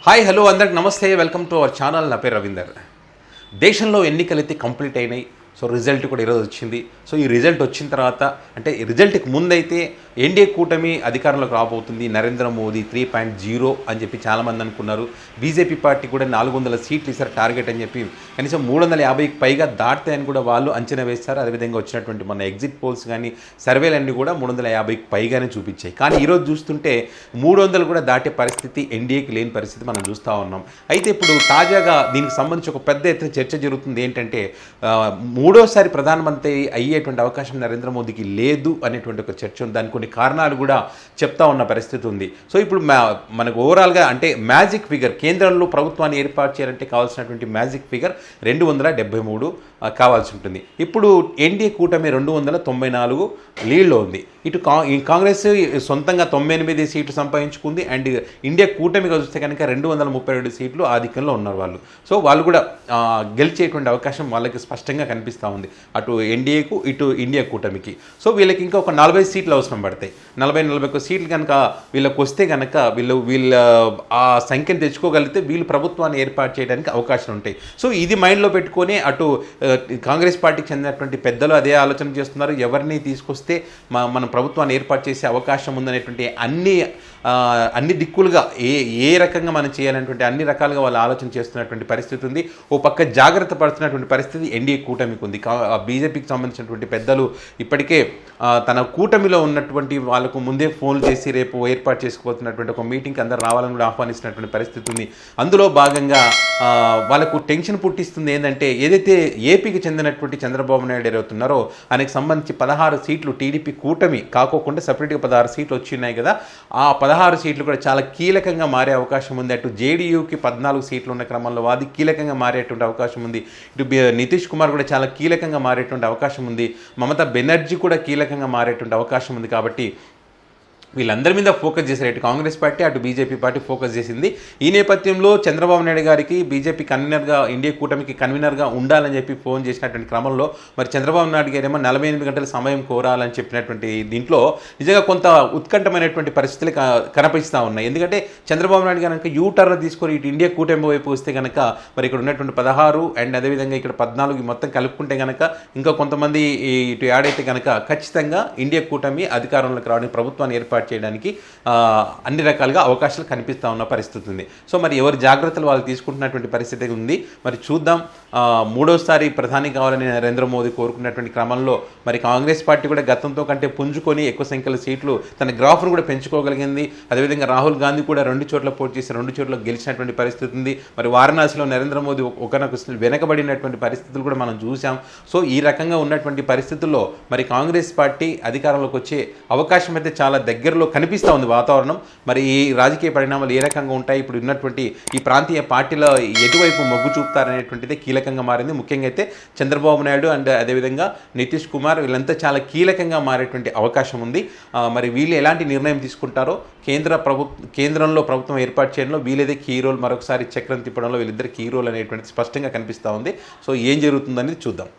Hi hello అందరికి నమస్తే, welcome to our channel. నా పేరు రవీందర్. దేశంలో ఎన్నికలైతే కంప్లీట్ అయినాయి. సో రిజల్ట్ కూడా ఈరోజు వచ్చింది. సో ఈ రిజల్ట్ వచ్చిన తర్వాత అంటే ఈ రిజల్ట్కి ముందైతే ఎన్డీఏ కూటమి అధికారంలోకి రాబోతుంది, నరేంద్ర మోదీ 3.0 అని చెప్పి చాలామంది అనుకున్నారు. బీజేపీ పార్టీ కూడా 400 సీట్లు ఇస్తారు టార్గెట్ అని చెప్పి, కనీసం 350కి పైగా దాటుతాయని కూడా వాళ్ళు అంచనా వేస్తారు. అదేవిధంగా వచ్చినటువంటి మన ఎగ్జిట్ పోల్స్ కానీ సర్వేలన్నీ కూడా 350కి పైగానే చూపించాయి. కానీ ఈరోజు చూస్తుంటే 300 కూడా దాటే పరిస్థితి ఎన్డీఏకి లేని పరిస్థితి మనం చూస్తూ ఉన్నాం. అయితే ఇప్పుడు తాజాగా దీనికి సంబంధించి ఒక పెద్ద ఎత్తున చర్చ జరుగుతుంది. ఏంటంటే మూడోసారి ప్రధానమంత్రి అయ్యేటువంటి అవకాశం నరేంద్ర మోదీకి లేదు అనేటువంటి ఒక చర్చ ఉంది. దానికి కొన్ని కారణాలు కూడా చెప్తా ఉన్న పరిస్థితి ఉంది. సో ఇప్పుడు మనకు ఓవరాల్గా అంటే మ్యాజిక్ ఫిగర్, కేంద్రంలో ప్రభుత్వాన్ని ఏర్పాటు చేయాలంటే కావాల్సినటువంటి మ్యాజిక్ ఫిగర్ 273 కావాల్సి ఉంటుంది. ఇప్పుడు ఎన్డీఏ కూటమి 294 లీడ్లో ఉంది. ఇటు కాంగ్రెస్ సొంతంగా 98 సీట్లు సంపాదించుకుంది. అండ్ ఇండియా కూటమిగా చూస్తే కనుక 232 సీట్లు ఆధిక్యంలో ఉన్నారు వాళ్ళు. సో వాళ్ళు కూడా గెలిచేటువంటి అవకాశం వాళ్ళకి స్పష్టంగా కనిపిస్తూ ఉంది, అటు ఎన్డీఏకు ఇటు ఇండియా కూటమికి. సో వీళ్ళకి ఇంకా ఒక 40 సీట్లు అవసరం పడతాయి. 40-41 సీట్లు కనుక వీళ్ళకి వస్తే కనుక వీళ్ళ ఆ సంఖ్యను తెచ్చుకోగలిగితే వీళ్ళు ప్రభుత్వాన్ని ఏర్పాటు చేయడానికి అవకాశాలు ఉంటాయి. సో ఇది మైండ్లో పెట్టుకొని అటు కాంగ్రెస్ పార్టీకి చెందినటువంటి పెద్దలు అదే ఆలోచన చేస్తున్నారు. ఎవరిని తీసుకొస్తే మనం ప్రభుత్వాన్ని ఏర్పాటు చేసే అవకాశం ఉందనేటువంటి అన్ని దిక్కులుగా ఏ రకంగా మనం చేయాలనేటువంటి అన్ని రకాలుగా వాళ్ళు ఆలోచన చేస్తున్నటువంటి పరిస్థితి ఉంది. ఓ పక్క జాగ్రత్త పడుతున్నటువంటి పరిస్థితి ఎన్డీఏ కూటమికి ఉంది. బీజేపీకి సంబంధించినటువంటి పెద్దలు ఇప్పటికే తన కూటమిలో ఉన్నటువంటి వాళ్ళకు ముందే ఫోన్లు చేసి రేపు ఏర్పాటు చేసుకోబోతున్నటువంటి ఒక మీటింగ్కి అందరూ రావాలని కూడా ఆహ్వానిస్తున్నటువంటి పరిస్థితి ఉంది. అందులో భాగంగా వాళ్ళకు టెన్షన్ పుట్టిస్తుంది ఏంటంటే, ఏదైతే ఏపీకి చెందినటువంటి చంద్రబాబు నాయుడు ఎవరుతున్నారో ఆయనకు సంబంధించి 16 సీట్లు టీడీపీ కూటమి కాకోకుండా సపరేట్గా 16 సీట్లు వచ్చినాయి కదా, ఆ 16 సీట్లు కూడా చాలా కీలకంగా మారే అవకాశం ఉంది. అటు జేడీయూకి 14 సీట్లు ఉన్న క్రమంలో అది కీలకంగా మారేటువంటి అవకాశం ఉంది. ఇటు నితీష్ కుమార్ కూడా చాలా కీలకంగా మారేటువంటి అవకాశం ఉంది. మమతా బెనర్జీ కూడా కీలకంగా మారేటువంటి అవకాశం ఉంది. కాబట్టి వీళ్ళందరి మీద ఫోకస్ చేశారు. ఇటు కాంగ్రెస్ పార్టీ అటు బీజేపీ పార్టీ ఫోకస్ చేసింది. ఈ నేపథ్యంలో చంద్రబాబు నాయుడు గారికి బీజేపీ కన్వీనర్గా, ఇండియా కూటమికి కన్వీనర్గా ఉండాలని చెప్పి ఫోన్ చేసినటువంటి క్రమంలో మరి చంద్రబాబు నాయుడు గారు ఏమో 48 గంటల సమయం కోరాలని చెప్పినటువంటి దీంట్లో నిజంగా కొంత ఉత్కంఠమైనటువంటి పరిస్థితులు కనిపిస్తూ ఉన్నాయి. ఎందుకంటే చంద్రబాబు నాయుడు గారు కనుక యూటర్న్ తీసుకొని ఇటు ఇండియా కూటమి వైపు వస్తే కనుక మరి ఇక్కడ ఉన్నటువంటి 16 అండ్ అదేవిధంగా ఇక్కడ 14 మొత్తం కలుపుకుంటే కనుక ఇంకా కొంతమంది ఇటు యాడ్ అయితే కనుక ఖచ్చితంగా ఇండియా కూటమి అధికారంలోకి రావడానికి, ప్రభుత్వాన్ని ఏర్పాటు చేయడానికి అన్ని రకాలుగా అవకాశాలు కనిపిస్తూ ఉన్న పరిస్థితి ఉంది. సో మరి ఎవరి జాగ్రత్తలు వాళ్ళు తీసుకుంటున్నటువంటి పరిస్థితి ఉంది. మరి చూద్దాం. మూడోసారి ప్రధాని కావాలని నరేంద్ర మోదీ కోరుకున్నటువంటి క్రమంలో మరి కాంగ్రెస్ పార్టీ కూడా గతంతో కంటే పుంజుకొని ఎక్కువ సంఖ్యలో సీట్లు తన గ్రాఫ్ను కూడా పెంచుకోగలిగింది. అదేవిధంగా రాహుల్ గాంధీ కూడా 2 చోట్ల పోటీ చేసి 2 చోట్ల గెలిచినటువంటి పరిస్థితి ఉంది. మరి వారణాసిలో నరేంద్ర మోదీ ఒకనొక వెనకబడినటువంటి పరిస్థితులు కూడా మనం చూసాం. సో ఈ రకంగా ఉన్నటువంటి పరిస్థితుల్లో మరి కాంగ్రెస్ పార్టీ అధికారంలోకి వచ్చే అవకాశం అయితే చాలా దగ్గరలో కనిపిస్తూ ఉంది వాతావరణం. మరి ఈ రాజకీయ పరిణామాలు ఏ రకంగా ఉంటాయి, ఇప్పుడు ఉన్నటువంటి ఈ ప్రాంతీయ పార్టీలో ఎటువైపు మొగ్గు చూపుతారనేటువంటిది కీలకంగా మారింది. ముఖ్యంగా అయితే చంద్రబాబు నాయుడు అండ్ అదేవిధంగా నితీష్ కుమార్ వీళ్ళంతా చాలా కీలకంగా మారేటువంటి అవకాశం ఉంది. మరి వీళ్ళు ఎలాంటి నిర్ణయం తీసుకుంటారో, కేంద్రంలో ప్రభుత్వం ఏర్పాటు చేయడంలో వీళ్ళదే కీ రోల్, మరొకసారి చక్రం తిప్పడంలో వీళ్ళిద్దరు కీ రోల్ అనేటువంటిది స్పష్టంగా కనిపిస్తూ ఉంది. సో ఏం జరుగుతుందనేది చూద్దాం.